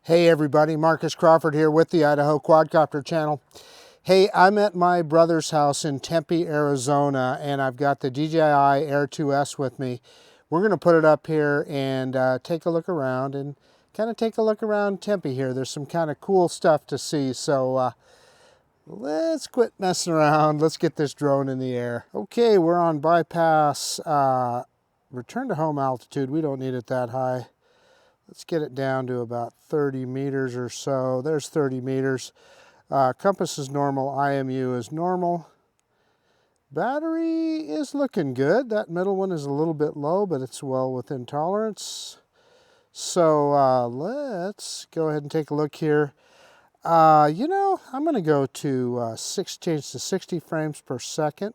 Hey everybody, Marcus Crawford here with the Idaho Quadcopter channel. Hey, I'm at my brother's house in Tempe, Arizona, and I've got the DJI Air 2S with me. We're going to put it up here and take a look around and kind of take a look around Tempe here. There's some kind of cool stuff to see, so let's quit messing around. Let's get this drone in the air. Okay, we're on bypass, return to home altitude. We don't need it that high. Let's get it down to about 30 meters or so. There's 30 meters. Compass is normal. IMU is normal. Battery is looking good. That middle one is a little bit low, but it's well within tolerance. So let's go ahead and take a look here. I'm going to go to change to 60 frames per second.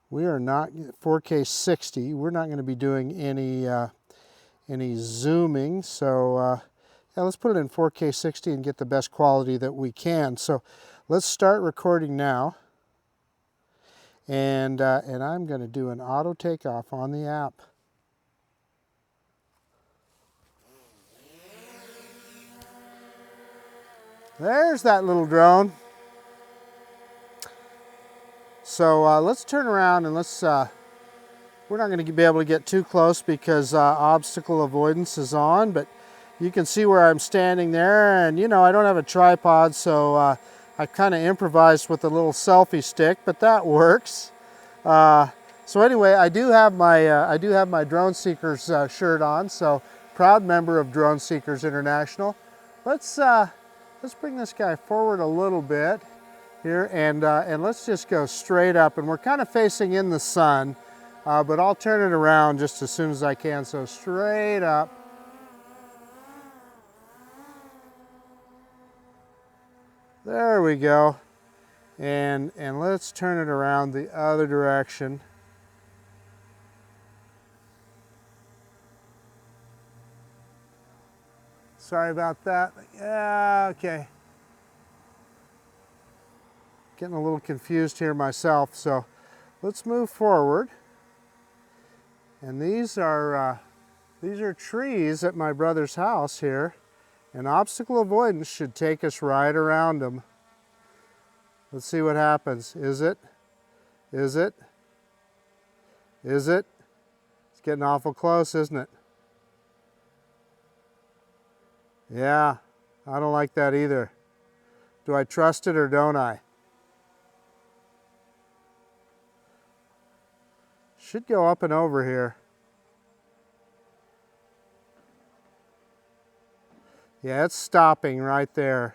We are not 4K 60. We're not going to be doing any zooming, so yeah, let's put it in 4K 60 and get the best quality that we can. So let's start recording now, and I'm going to do an auto takeoff on the app. There's that little drone. So let's turn around and let's we're not going to be able to get too close because obstacle avoidance is on, but you can see where I'm standing there, and I don't have a tripod, so I kind of improvised with a little selfie stick, but that works. So anyway, I do have my Drone Seekers shirt on, so proud member of Drone Seekers International. Let's bring this guy forward a little bit here, and let's just go straight up, and we're kind of facing in the sun. But I'll turn it around just as soon as I can, so straight up. There we go. And let's turn it around the other direction. Sorry about that. Yeah, okay. Getting a little confused here myself, so let's move forward. And these are trees at my brother's house here, and obstacle avoidance should take us right around them. Let's see what happens. Is it? Is it? Is it? It's getting awful close, isn't it? Yeah, I don't like that either. Do I trust it or don't I? Should go up and over here. Yeah, it's stopping right there.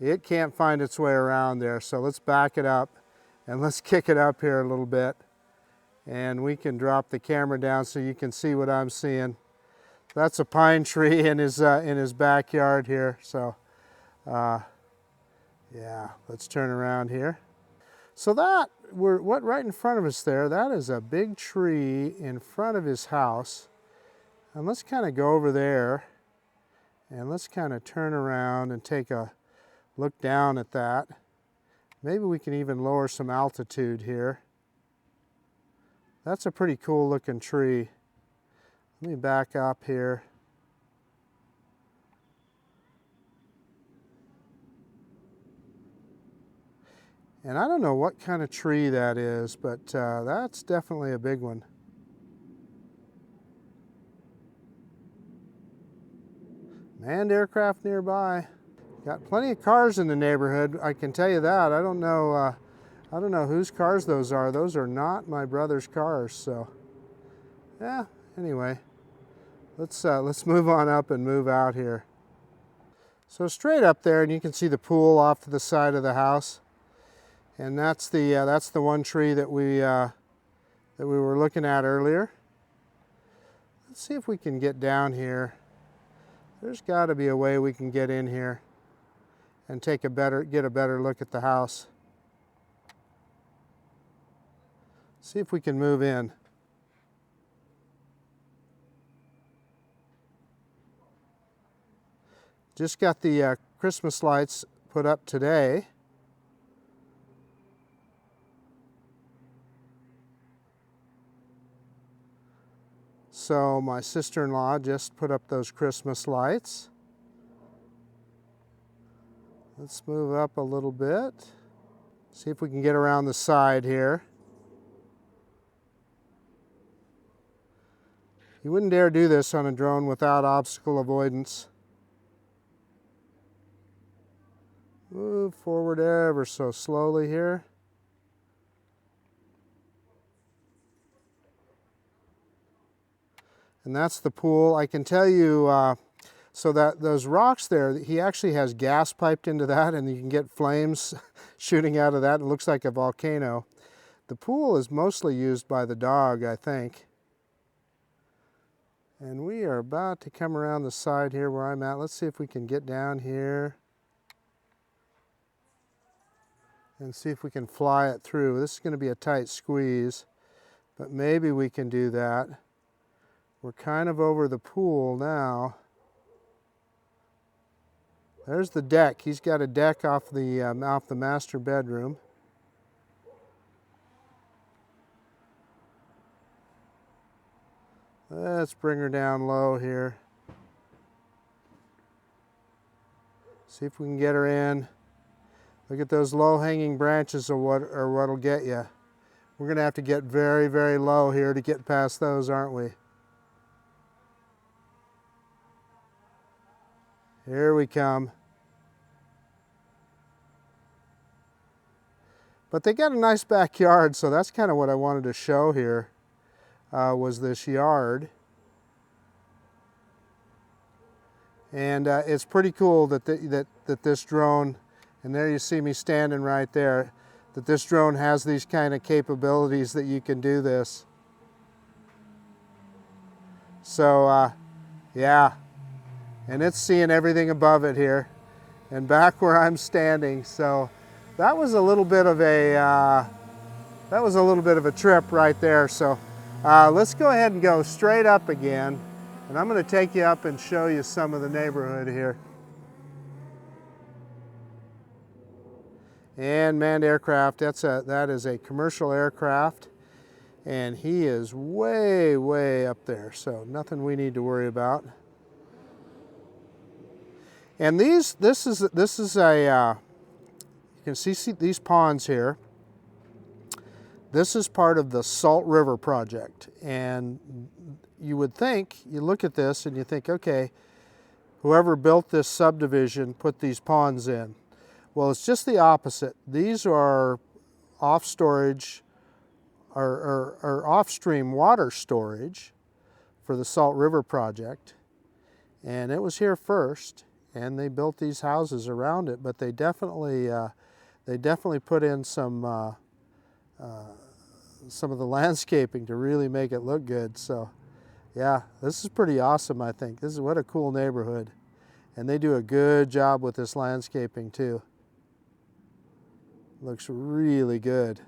It can't find its way around there, so let's back it up and let's kick it up here a little bit, and we can drop the camera down so you can see what I'm seeing. That's a pine tree in his backyard here, so yeah, let's turn around here. So what right in front of us there, that is a big tree in front of his house. And let's kind of go over there and let's kind of turn around and take a look down at that. Maybe we can even lower some altitude here. That's a pretty cool looking tree. Let me back up here. And I don't know what kind of tree that is, but that's definitely a big one. Manned aircraft nearby. Got plenty of cars in the neighborhood, I can tell you that. I don't know whose cars those are. Those are not my brother's cars, so yeah, anyway. Let's move on up and move out here. So straight up there, and you can see the pool off to the side of the house. And that's the one tree that we were looking at earlier. Let's see if we can get down here. There's got to be a way we can get in here and get a better look at the house. See if we can move in. Just got the Christmas lights put up today. So my sister-in-law just put up those Christmas lights. Let's move up a little bit. See if we can get around the side here. You wouldn't dare do this on a drone without obstacle avoidance. Move forward ever so slowly here. And that's the pool. I can tell you, so that those rocks there, he actually has gas piped into that, and you can get flames shooting out of that. It looks like a volcano. The pool is mostly used by the dog, I think. And we are about to come around the side here where I'm at. Let's see if we can get down here and see if we can fly it through. This is going to be a tight squeeze, but maybe we can do that. We're kind of over the pool now. There's the deck. He's got a deck off the master bedroom. Let's bring her down low here. See if we can get her in. Look at those low-hanging branches are what'll get you. We're going to have to get very, very low here to get past those, aren't we? Here we come. But they got a nice backyard, so that's kind of what I wanted to show here, was this yard. And it's pretty cool that this drone, and there you see me standing right there, that this drone has these kind of capabilities that you can do this. So yeah, and it's seeing everything above it here and back where I'm standing. So that was a little bit of a trip right there. So let's go ahead and go straight up again, and I'm going to take you up and show you some of the neighborhood here. And manned aircraft, that is a commercial aircraft, and he is way, way up there, so nothing we need to worry about. And this is a, you can see these ponds here. This is part of the Salt River project, and you would think, you look at this and you think, okay, whoever built this subdivision put these ponds in. Well, it's just the opposite. These are off storage or off-stream water storage for the Salt River project. And it was here first, and they built these houses around it, but they definitely put in some of the landscaping to really make it look good. So yeah, this is pretty awesome, I think. This is what a cool neighborhood. And they do a good job with this landscaping too. Looks really good.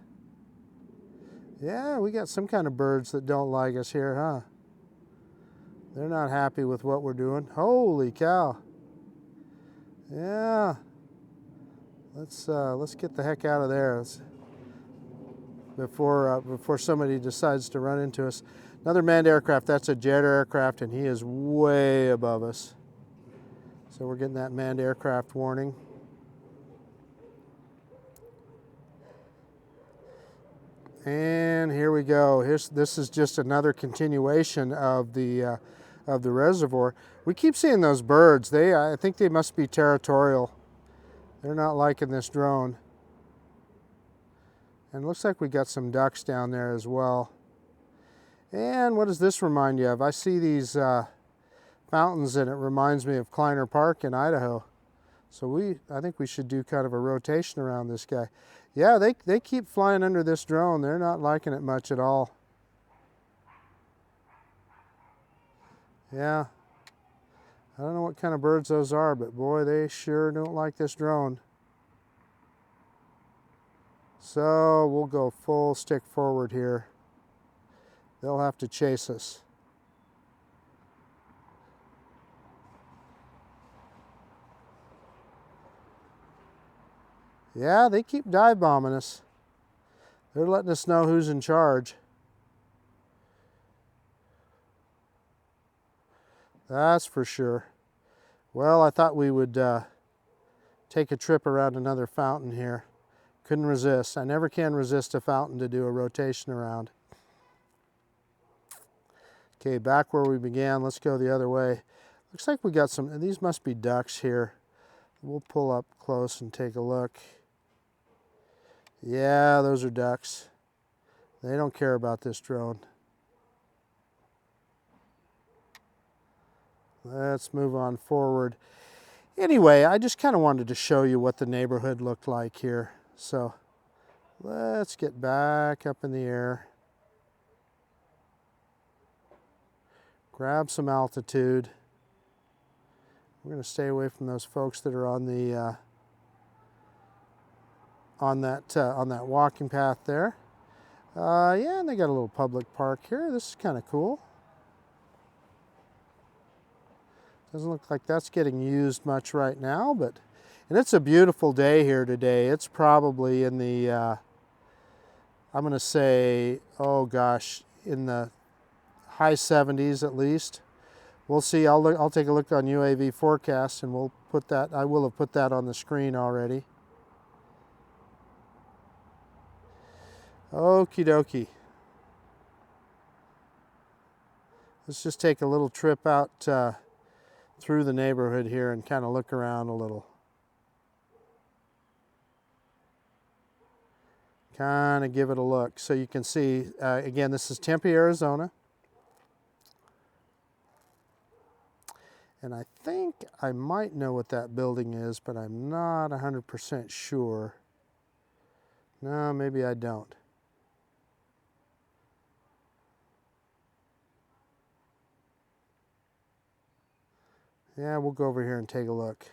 Yeah, we got some kind of birds that don't like us here, huh? They're not happy with what we're doing. Holy cow. Yeah. Let's get the heck out of there before somebody decides to run into us. Another manned aircraft, that's a jet aircraft, and he is way above us. So we're getting that manned aircraft warning. And here we go. This is just another continuation of the reservoir. We keep seeing those birds. I think they must be territorial. They're not liking this drone. And it looks like we got some ducks down there as well. And what does this remind you of? I see these fountains, and it reminds me of Kleiner Park in Idaho. So I think we should do kind of a rotation around this guy. Yeah, they keep flying under this drone. They're not liking it much at all. Yeah. I don't know what kind of birds those are, but boy, they sure don't like this drone. So we'll go full stick forward here. They'll have to chase us. Yeah, they keep dive bombing us. They're letting us know who's in charge. That's for sure. Well, I thought we would take a trip around another fountain here. Couldn't resist. I never can resist a fountain to do a rotation around. Okay, back where we began, let's go the other way. Looks like we got some, these must be ducks here. We'll pull up close and take a look. Yeah, those are ducks. They don't care about this drone. Let's move on forward. Anyway, I just kind of wanted to show you what the neighborhood looked like here. So let's get back up in the air. Grab some altitude. We're going to stay away from those folks that are on the on that walking path there. Yeah, and they got a little public park here. This is kind of cool. Doesn't look like that's getting used much right now, but and it's a beautiful day here today. It's probably in the I'm going to say, oh gosh, in the high 70s at least. We'll see. I'll take a look on UAV forecast and we'll put that. I will have put that on the screen already. Okie dokie. Let's just take a little trip out through the neighborhood here and kind of look around a little. Kind of give it a look so you can see. Again, this is Tempe, Arizona. And I think I might know what that building is, but I'm not 100% sure. No, maybe I don't. Yeah, we'll go over here and take a look.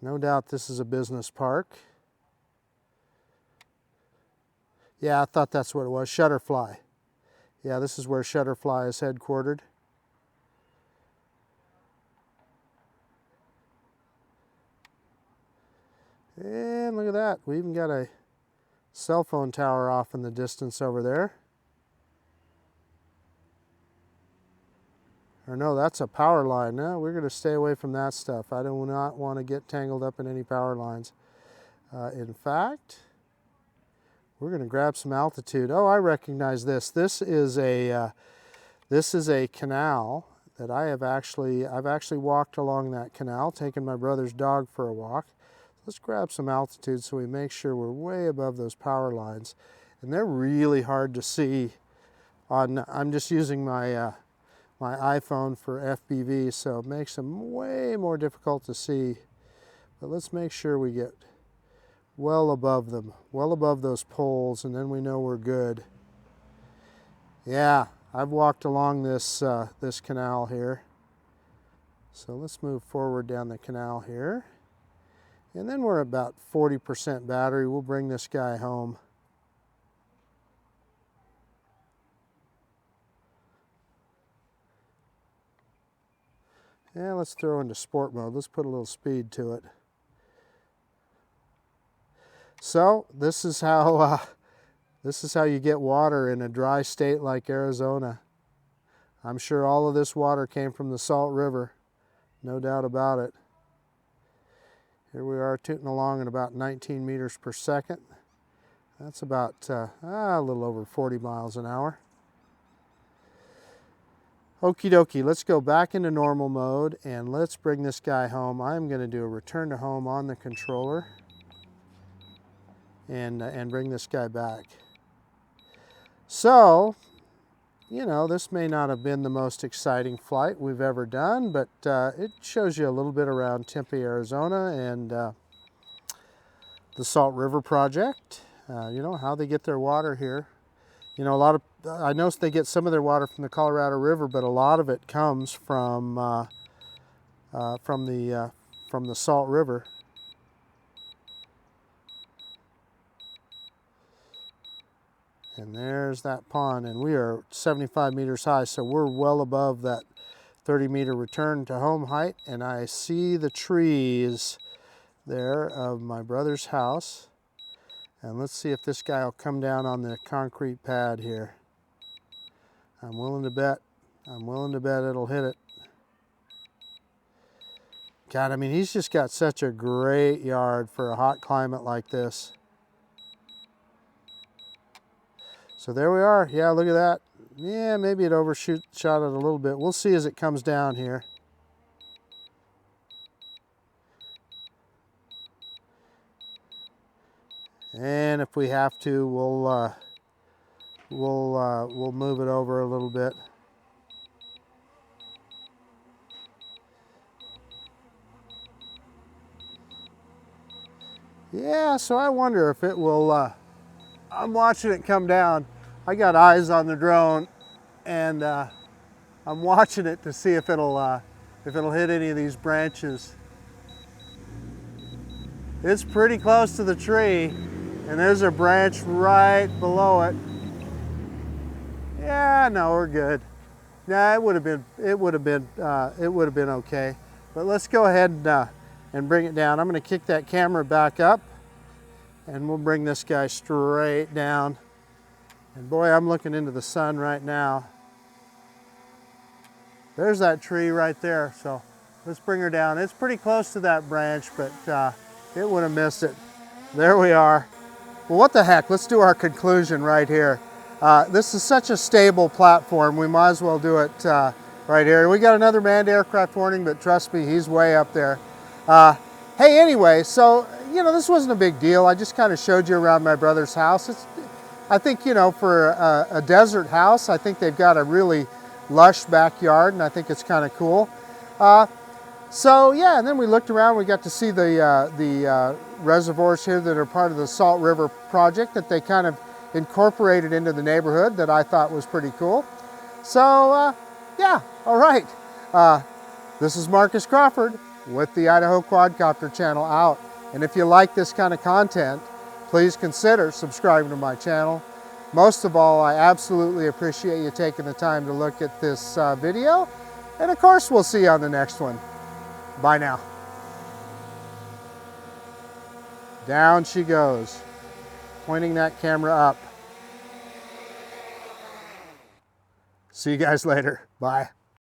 No doubt this is a business park. Yeah, I thought that's what it was, Shutterfly. Yeah, this is where Shutterfly is headquartered. And look at that, we even got a cell phone tower off in the distance over there. Or no, that's a power line. No, we're going to stay away from that stuff. I do not want to get tangled up in any power lines. In fact, we're going to grab some altitude. Oh, I recognize this. This is a canal that I've actually walked along that canal, taken my brother's dog for a walk. Let's grab some altitude so we make sure we're way above those power lines. And they're really hard to see on, I'm just using my my iPhone for FPV, so it makes them way more difficult to see. But let's make sure we get well above them, well above those poles, and then we know we're good. Yeah, I've walked along this this canal here. So let's move forward down the canal here. And then we're about 40% battery. We'll bring this guy home. Yeah, let's throw into sport mode. Let's put a little speed to it. So this is how you get water in a dry state like Arizona. I'm sure all of this water came from the Salt River, no doubt about it. Here we are tooting along at about 19 meters per second. That's about a little over 40 miles an hour. Okie dokie, let's go back into normal mode and let's bring this guy home. I'm going to do a return to home on the controller and bring this guy back. So, you know, this may not have been the most exciting flight we've ever done, but it shows you a little bit around Tempe, Arizona and the Salt River project. You know, how they get their water here. You know, I noticed they get some of their water from the Colorado River, but a lot of it comes from the Salt River. And there's that pond, and we are 75 meters high, so we're well above that 30-meter return to home height, and I see the trees there of my brother's house. And let's see if this guy will come down on the concrete pad here. I'm willing to bet I'm willing to bet it'll hit it. God, I mean, he's just got such a great yard for a hot climate like this. So there we are. Yeah, look at that. Yeah, maybe it overshot it a little bit. We'll see as it comes down here. And if we have to, we'll move it over a little bit. Yeah, so I wonder if it will, I'm watching it come down. I got eyes on the drone, and I'm watching it to see if it'll hit any of these branches. It's pretty close to the tree, and there's a branch right below it. Yeah, no, we're good. Nah, it would have been okay. But let's go ahead and bring it down. I'm going to kick that camera back up, and we'll bring this guy straight down. And boy, I'm looking into the sun right now. There's that tree right there. So let's bring her down. It's pretty close to that branch, but it would have missed it. There we are. Well, what the heck? Let's do our conclusion right here. This is such a stable platform. We might as well do it right here. We got another manned aircraft warning, but trust me, he's way up there. Hey, anyway, so, you know, this wasn't a big deal. I just kind of showed you around my brother's house. I think, you know, for a desert house, I think they've got a really lush backyard, and I think it's kind of cool. So yeah, and then we looked around. We got to see the reservoirs here that are part of the Salt River project that they kind of incorporated into the neighborhood, that I thought was pretty cool. So yeah, all right. This is Marcus Crawford with the Idaho Quadcopter channel out. And if you like this kind of content, please consider subscribing to my channel. Most of all, I absolutely appreciate you taking the time to look at this video. And of course, we'll see you on the next one. Bye now. Down she goes, pointing that camera up. See you guys later. Bye.